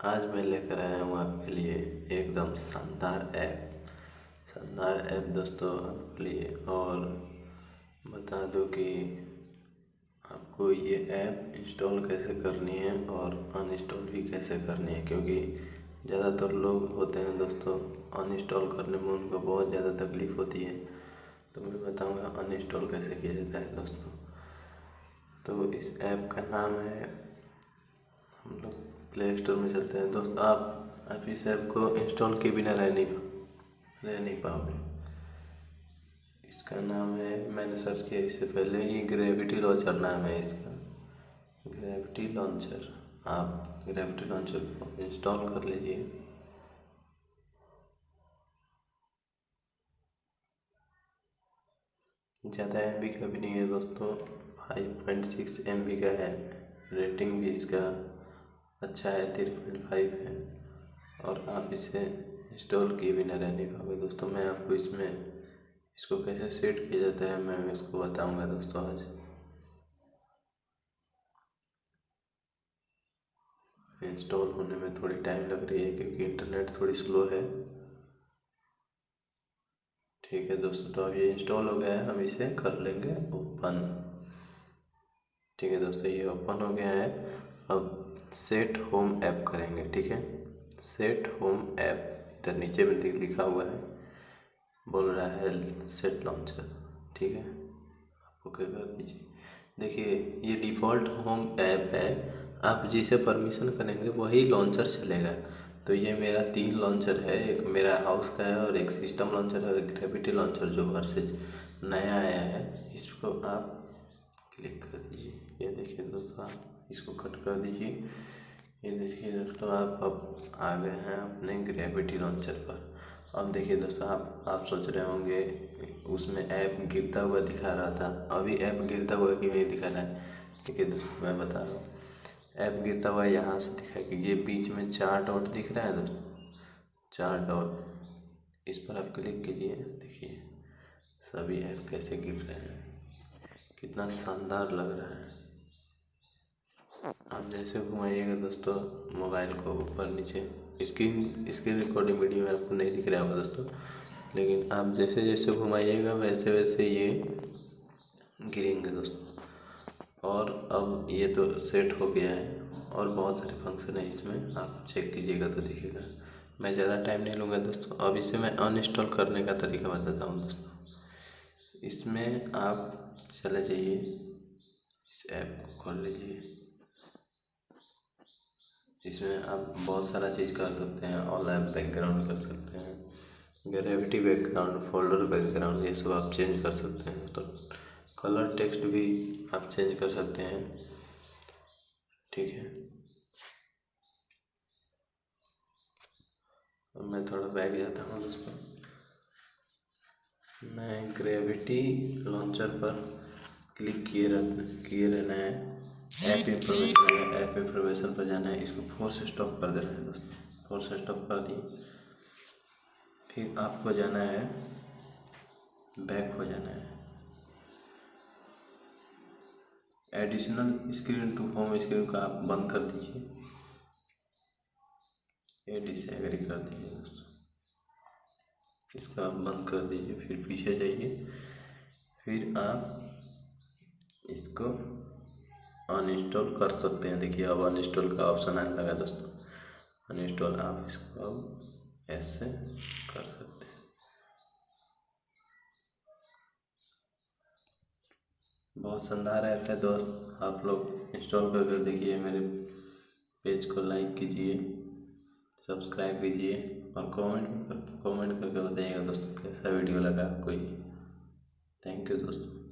आज मैं लेकर आया हूँ आपके लिए एकदम शानदार ऐप दोस्तों आपके लिए। और बता दूँ कि आपको ये ऐप इंस्टॉल कैसे करनी है और अनइंस्टॉल भी कैसे करनी है, क्योंकि ज़्यादातर लोग होते हैं दोस्तों अनइंस्टॉल करने में उनको बहुत ज़्यादा तकलीफ़ होती है। तो मैं बताऊँगा अनइंस्टॉल कैसे किया जाता है दोस्तों। तो इस ऐप का नाम है, हम लोग प्ले स्टोर में चलते हैं दोस्त। आप इस ऐप को इंस्टॉल किए बिना रह नहीं पाओगे। इसका नाम है, मैंने सर्च किया इससे पहले, ये ग्रेविटी लॉन्चर नाम है इसका, ग्रेविटी लॉन्चर। आप ग्रेविटी लॉन्चर को इंस्टॉल कर लीजिए। ज़्यादा MB का भी नहीं है दोस्तों, 5.6 MB का है। रेटिंग भी इसका अच्छा है, 3.5 है। और आप इसे इंस्टॉल किए बिना रह नहीं पाओगे दोस्तों। मैं आपको इसको कैसे सेट किया जाता है मैं इसको बताऊंगा दोस्तों आज। इंस्टॉल होने में थोड़ी टाइम लग रही है क्योंकि इंटरनेट थोड़ी स्लो है। ठीक है दोस्तों, तो अब ये इंस्टॉल हो गया है, हम इसे कर लेंगे ओपन। ठीक है दोस्तों, ये ओपन हो गया है। अब सेट होम ऐप करेंगे। ठीक है, सेट होम ऐप इधर नीचे में लिखा हुआ है, बोल रहा है सेट लॉन्चर। ठीक है, आपको क्या कर दीजिए। देखिए ये डिफ़ॉल्ट होम ऐप है, आप जिसे परमिशन करेंगे वही लॉन्चर चलेगा। तो ये मेरा 3 लॉन्चर है, एक मेरा हाउस का है और एक सिस्टम लॉन्चर है और एक ग्रेविटी लॉन्चर जो वर्सेज नया आया है। इसको आप क्लिक कर दीजिए। ये देखिए दोस्तों, आप इसको कट कर दीजिए। ये देखिए दोस्तों, आप अब आ गए हैं अपने ग्रेविटी लॉन्चर पर। अब देखिए दोस्तों, आप सोच रहे होंगे उसमें ऐप गिरता हुआ दिखा रहा था, अभी ऐप गिरता हुआ क्यों नहीं दिखा रहा है। देखिए दोस्तों, मैं बता रहा हूँ, ऐप गिरता हुआ यहाँ से दिखा कि ये बीच में 4 डॉट दिख रहा है दोस्तों, 4 डॉट, इस पर आप क्लिक कीजिए। देखिए सभी ऐप कैसे गिर रहे हैं, कितना शानदार लग रहा है। आप जैसे घुमाइएगा दोस्तों मोबाइल को ऊपर नीचे, स्क्रीन रिकॉर्डिंग वीडियो में आपको नहीं दिख रहा होगा दोस्तों, लेकिन आप जैसे जैसे घुमाइएगा वैसे वैसे ये गिरेंगे दोस्तों। और अब ये तो सेट हो गया है और बहुत सारे फंक्शन है इसमें, आप चेक कीजिएगा तो दिखेगा। मैं ज़्यादा टाइम नहीं लूँगा दोस्तों। अब इसे मैं अनइंस्टॉल करने का तरीका बताता हूँ दोस्तों। इसमें आप चले जाइए, इस ऐप को खोल लीजिए। इसमें आप बहुत सारा चीज़ कर सकते हैं, ऑल ऐप बैकग्राउंड कर सकते हैं, ग्रेविटी बैकग्राउंड, फोल्डर बैकग्राउंड, ये सब आप चेंज कर सकते हैं। तो कलर टेक्स्ट भी आप चेंज कर सकते हैं। ठीक है, अब मैं थोड़ा बैक जाता हूँ दोस्तों। मैं ग्रेविटी लॉन्चर पर क्लिक किए रहना है। ऐप इंफॉर्मेशन पर जाना है, इसको फोर्स स्टॉप कर देना है दोस्तों। फोर्स स्टॉप कर दिए, फिर आपको जाना है, बैक हो जाना है, additional screen to home screen को आप बंद कर दीजिए, ये डिसएग्री कर दीजिए दोस्तों, इसको आप बंद कर दीजिए। फिर पीछे जाइए, फिर आप इसको अनइंस्टॉल कर सकते हैं। देखिए अब अनइंस्टॉल का ऑप्शन आने लगा दोस्तों, अनइंस्टॉल आप इसको अब ऐसे कर सकते हैं। बहुत शानदार ऐप है दोस्त, आप लोग इंस्टॉल करके देखिए। मेरे पेज को लाइक कीजिए, सब्सक्राइब कीजिए और कमेंट करके बताइएगा दोस्तों कैसा वीडियो लगा आपको ये। थैंक यू दोस्तों।